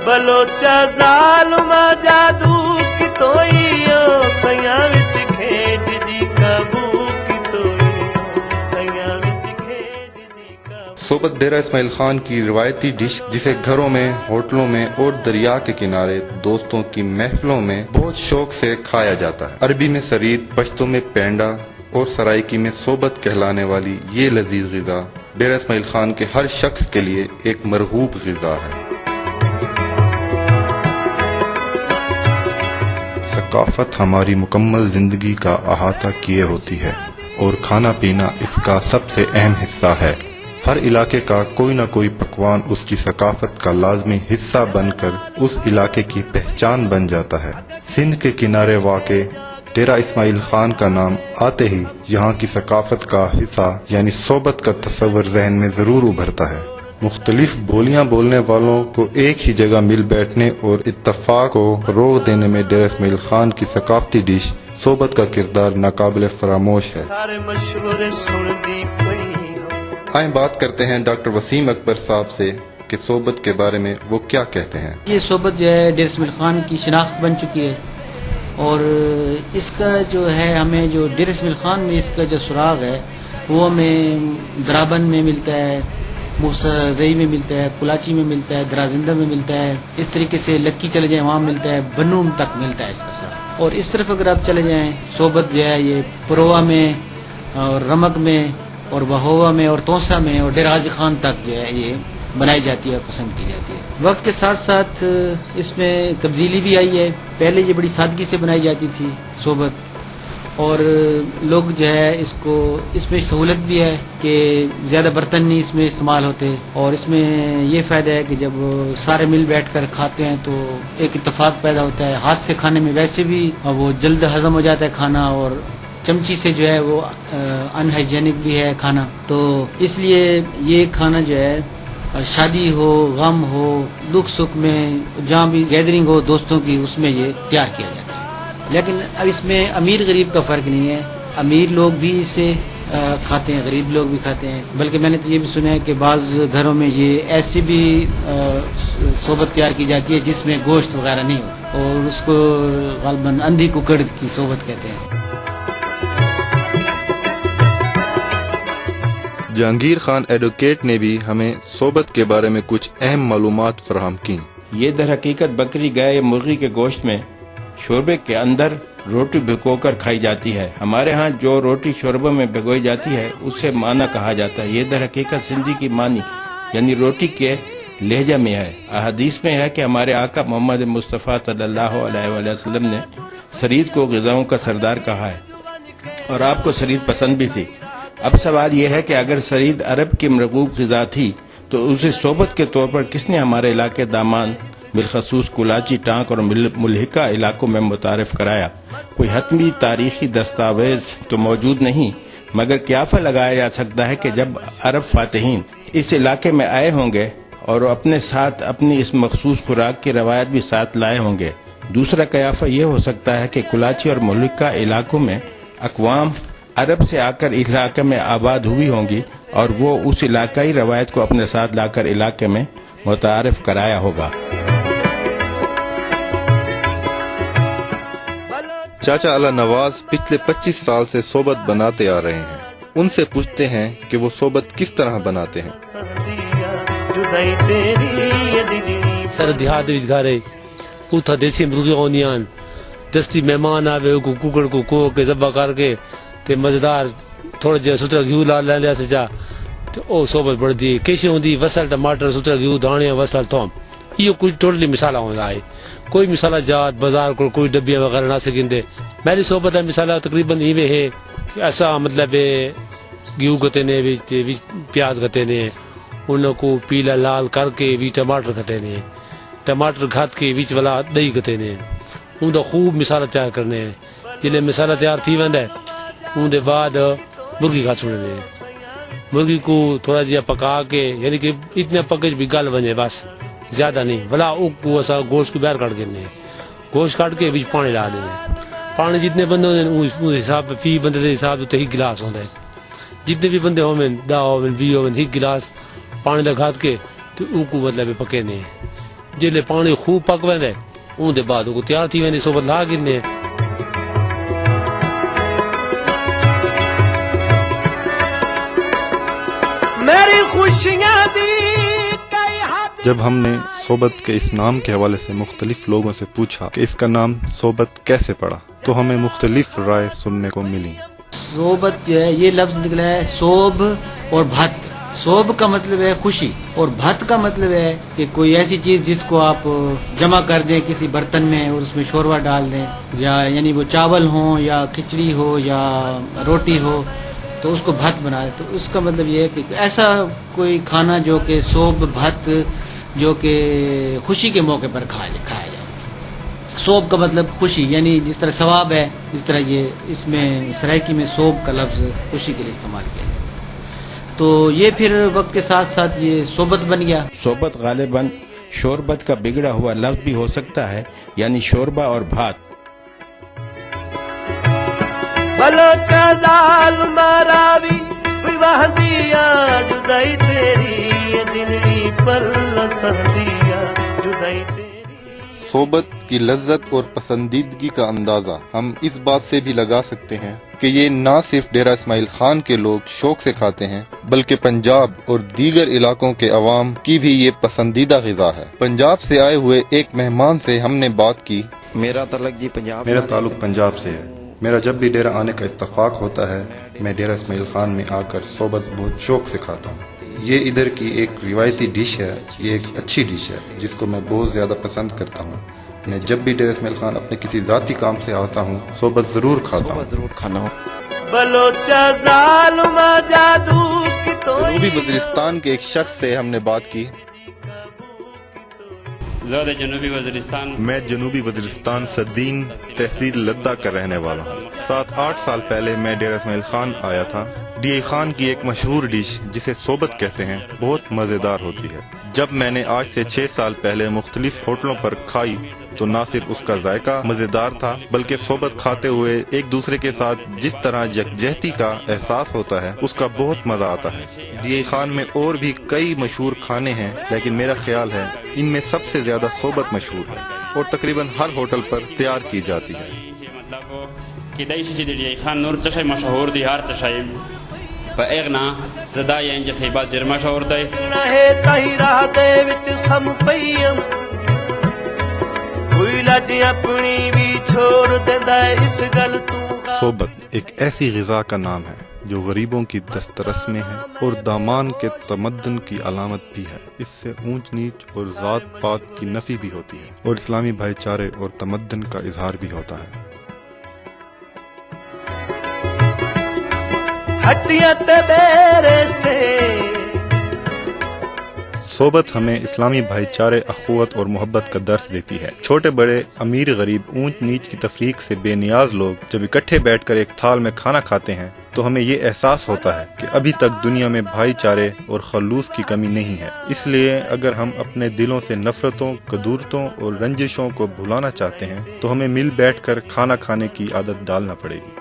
بلوچا ظالما جادو کی توئیو سیاں وچ کھیڈ دی قابو کی توئیو سیاں وچ کھیڈ دی قابو. صوبت ڈیرہ اسماعیل خان کی روایتی ڈش جسے گھروں میں، ہوٹلوں میں اور دریا کے کنارے دوستوں کی محفلوں میں بہت شوق سے کھایا جاتا ہے. عربی میں سرید، پشتو میں پینڈا اور سرائکی میں صوبت کہلانے والی یہ لذیذ غذا ڈیرہ اسماعیل خان کے ہر شخص کے لیے ایک مرغوب غذا ہے. ثقافت ہماری مکمل زندگی کا احاطہ کیے ہوتی ہے اور کھانا پینا اس کا سب سے اہم حصہ ہے. ہر علاقے کا کوئی نہ کوئی پکوان اس کی ثقافت کا لازمی حصہ بن کر اس علاقے کی پہچان بن جاتا ہے. سندھ کے کنارے واقع ڈیرہ اسماعیل خان کا نام آتے ہی یہاں کی ثقافت کا حصہ یعنی صوبت کا تصور ذہن میں ضرور ابھرتا ہے. مختلف بولیاں بولنے والوں کو ایک ہی جگہ مل بیٹھنے اور اتفاق کو فروغ دینے میں ڈیرہ اسماعیل خان کی ثقافتی ڈش صوبت کا کردار ناقابل فراموش ہے. آئیں بات کرتے ہیں ڈاکٹر وسیم اکبر صاحب سے کہ صوبت کے بارے میں وہ کیا کہتے ہیں. یہ صوبت جو ہے ڈیرہ اسماعیل خان کی شناخت بن چکی ہے اور اس کا جو ہے ہمیں جو ڈیرہ اسماعیل خان میں اس کا جو سراغ ہے وہ ہمیں درابن میں ملتا ہے، موسیٰ میں ملتا ہے، کلاچی میں ملتا ہے، درازندہ میں ملتا ہے. اس طریقے سے لکی چلے جائیں وہاں ملتا ہے، بنوم تک ملتا ہے اس کا سراغ. اور اس طرف اگر آپ چلے جائیں صوبت جو ہے یہ پروا میں اور رمک میں اور بہوا میں اور توسا میں اور ڈیرہ غازی خان تک جو ہے یہ بنائی جاتی ہے اور پسند کی جاتی ہے. وقت کے ساتھ ساتھ اس میں تبدیلی بھی آئی ہے. پہلے یہ بڑی سادگی سے بنائی جاتی تھی صوبت اور لوگ جو ہے اس میں سہولت بھی ہے کہ زیادہ برتن نہیں اس میں استعمال ہوتے اور اس میں یہ فائدہ ہے کہ جب سارے مل بیٹھ کر کھاتے ہیں تو ایک اتفاق پیدا ہوتا ہے. ہاتھ سے کھانے میں ویسے بھی وہ جلد ہضم ہو جاتا ہے کھانا اور چمچی سے جو ہے وہ ان ہائیجینک بھی ہے کھانا. تو اس لیے یہ کھانا جو ہے شادی ہو، غم ہو، دکھ سکھ میں جہاں بھی گیدرنگ ہو دوستوں کی اس میں یہ تیار کیا جاتا ہے. لیکن اب اس میں امیر غریب کا فرق نہیں ہے. امیر لوگ بھی اسے کھاتے ہیں، غریب لوگ بھی کھاتے ہیں. بلکہ میں نے تو یہ بھی سنا ہے کہ بعض گھروں میں یہ ایسی بھی صوبت تیار کی جاتی ہے جس میں گوشت وغیرہ نہیں ہو اور اس کو غالباً اندھی ککڑ کی صوبت کہتے ہیں. جہانگیر خان ایڈوکیٹ نے بھی ہمیں صوبت کے بارے میں کچھ اہم معلومات فراہم کی. یہ در حقیقت بکری، گائے یا مرغی کے گوشت میں شوربے کے اندر روٹی بھگو کر کھائی جاتی ہے. ہمارے ہاں جو روٹی شوربے میں بھگوئی جاتی ہے اسے مانا کہا جاتا ہے. یہ در حقیقت سندھی کی مانی یعنی روٹی کے لہجہ میں ہے. احادیث میں ہے کہ ہمارے آقا محمد مصطفیٰ صلی اللہ علیہ وآلہ وسلم نے سرید کو غذاؤں کا سردار کہا ہے اور آپ کو سرید پسند بھی تھی. اب سوال یہ ہے کہ اگر سرید عرب کی مرغوب غذا تھی تو اسے صوبت کے طور پر کس نے ہمارے علاقے دامان بالخصوص کلاچی، ٹانک اور ملحقہ علاقوں میں متعارف کرایا؟ کوئی حتمی تاریخی دستاویز تو موجود نہیں، مگر قیافہ لگایا جا سکتا ہے کہ جب عرب فاتحین اس علاقے میں آئے ہوں گے اور اپنے ساتھ اپنی اس مخصوص خوراک کی روایت بھی ساتھ لائے ہوں گے. دوسرا قیافہ یہ ہو سکتا ہے کہ کلاچی اور ملحقہ علاقوں میں اقوام عرب سے آ کر علاقے میں آباد ہوئی ہوں گی اور وہ اس علاقائی روایت کو اپنے ساتھ لا کر علاقے میں متعارف کرایا ہوگا. چاچا علی نواز پچھلے 25 سال سے صوبت بناتے آ رہے ہیں. ان سے پوچھتے ہیں کہ وہ صوبت کس طرح بناتے ہیں. سر دیہات گھر اتھا دیسی مرغیاں ہوندیاں، دستی مہمان آوے کو ککڑ کو کو کے ذبح کر کے تے مزیدار تھوڑا جہا سترا گھیو لا لیا سجا تو او صوبت بڑھتی. کیسے ہوندی وسل ٹماٹر سترا گھیو دھاڑیاں وسل تھوم. یہ کچھ ٹوٹلی مثالہ ہوندا ہے. کوئی مثالہ جات بازار کو کوئی ڈبیاں وغیرہ نہ سکندے. میری صحبت ہے مثالہ تقریباً یہ ہے کہ ایسا مطلب گیہوں گتے نے پیاز گتے نے ان کو پیلا لال کر کے بھی ٹماٹر کھتے نے، ٹماٹر کھات کے بیچ والا دہی کھتے نے. ان کا خوب مثالہ تیار کرنے ہیں. جلے مثالہ تیار تھی ویندا ہے ان دے بعد مرغی کھا چھوڑنے. مرغی کو تھوڑا جہا پکا کے یعنی کہ اتنے پکے بھی گل بنے بس زیادہ نہیں بلا کو ایسا گوشت کو باہر کٹ دینے. گوشت کاٹ کے بیچ پانی لا دینے. پانی جتنے بندے ہوتے اس حساب فی بندے کے حساب سے ایک گلاس ہوتا ہے. جتنے بھی بندے ہوئے 10 ہوئے 20 ہوئے ایک گلاس پانی کا گھات کے تو ان کو مطلب پکے نے. جلے پانی خوب پک ویندے اون دے بعد کو تیار تھی ویندی صحبت لا گنے. میری خوشیاں دی جب ہم نے صحبت کے اس نام کے حوالے سے مختلف لوگوں سے پوچھا کہ اس کا نام صحبت کیسے پڑا تو ہمیں مختلف رائے سننے کو ملی. صحبت جو ہے یہ لفظ نکلا ہے صوب اور بھت. صوب کا مطلب ہے خوشی اور بھت کا مطلب ہے کہ کوئی ایسی چیز جس کو آپ جمع کر دیں کسی برتن میں اور اس میں شوربہ ڈال دیں, یا یعنی وہ چاول ہوں یا کھچڑی ہو یا روٹی ہو تو اس کو بھت بنا دیں. تو اس کا مطلب یہ ہے کہ ایسا کوئی کھانا جو کہ صوب بھت جو کہ خوشی کے موقع پر کھایا جائے. صوب کا مطلب خوشی, یعنی جس طرح ثواب ہے اس طرح یہ اس میں سرائکی میں صوب کا لفظ خوشی کے لیے استعمال کیا جائے. تو یہ پھر وقت کے ساتھ ساتھ یہ صحبت بن گیا. صحبت غالباً شوربت کا بگڑا ہوا لفظ بھی ہو سکتا ہے, یعنی شوربہ اور بھات. بلوچا دال ماراوی وحدیا جدائی تیری دنی پر سندیا جدائی تیری. صحبت کی لذت اور پسندیدگی کا اندازہ ہم اس بات سے بھی لگا سکتے ہیں کہ یہ نہ صرف ڈیرہ اسماعیل خان کے لوگ شوق سے کھاتے ہیں بلکہ پنجاب اور دیگر علاقوں کے عوام کی بھی یہ پسندیدہ غذا ہے. پنجاب سے آئے ہوئے ایک مہمان سے ہم نے بات کی. میرا تعلق پنجاب سے ہے. میرا جب بھی ڈیرہ آنے کا اتفاق ہوتا ہے میں ڈیرہ اسماعیل خان میں آ کر صحبت بہت شوق سے کھاتا ہوں. یہ ادھر کی ایک روایتی ڈش ہے, یہ ایک اچھی ڈش ہے جس کو میں بہت زیادہ پسند کرتا ہوں. میں جب بھی ڈیرہ اسماعیل خان اپنے کسی ذاتی کام سے آتا ہوں صحبت ضرور کھاتا ہوں. بلوچا ظالم جادو کی تو جنوبی وزیرستان کے ایک شخص سے ہم نے بات کی. میں جنوبی وزیرستان سدین تحصیل لدہ کا رہنے والا ہوں. 7-8 سال پہلے میں ڈیرہ اسماعیل خان آیا تھا. ڈی اے خان کی ایک مشہور ڈش جسے صحبت کہتے ہیں بہت مزیدار ہوتی ہے. جب میں نے آج سے 6 سال پہلے مختلف ہوٹلوں پر کھائی تو نہ صرف اس کا ذائقہ مزیدار تھا بلکہ صحبت کھاتے ہوئے ایک دوسرے کے ساتھ جس طرح یکجہتی کا احساس ہوتا ہے اس کا بہت مزہ آتا ہے. ڈی اے خان میں اور بھی کئی مشہور کھانے ہیں لیکن میرا خیال ہے ان میں سب سے زیادہ صحبت مشہور ہے اور تقریباً ہر ہوٹل پر تیار کی جاتی ہے. مشہور دی ہر چشائی ایگنا زدا یا انج صحبت در مشہور دی رہے تہی راہ دے وچ سم پئیم کوئی لڈ اپنی بھی چھوڑ دیندا اس گل تو. صحبت ایک ایسی غذا کا نام ہے جو غریبوں کی دسترس میں ہے اور دامان کے تمدن کی علامت بھی ہے. اس سے اونچ نیچ اور ذات پات کی نفی بھی ہوتی ہے اور اسلامی بھائی چارے اور تمدن کا اظہار بھی ہوتا ہے. ہٹیاں تے میرے سے صحبت ہمیں اسلامی بھائی چارے اخوت اور محبت کا درس دیتی ہے. چھوٹے بڑے امیر غریب اونچ نیچ کی تفریق سے بے نیاز لوگ جب اکٹھے بیٹھ کر ایک تھال میں کھانا کھاتے ہیں تو ہمیں یہ احساس ہوتا ہے کہ ابھی تک دنیا میں بھائی چارے اور خلوص کی کمی نہیں ہے. اس لیے اگر ہم اپنے دلوں سے نفرتوں کدورتوں اور رنجشوں کو بھلانا چاہتے ہیں تو ہمیں مل بیٹھ کر کھانا کھانے کی عادت ڈالنا پڑے گی.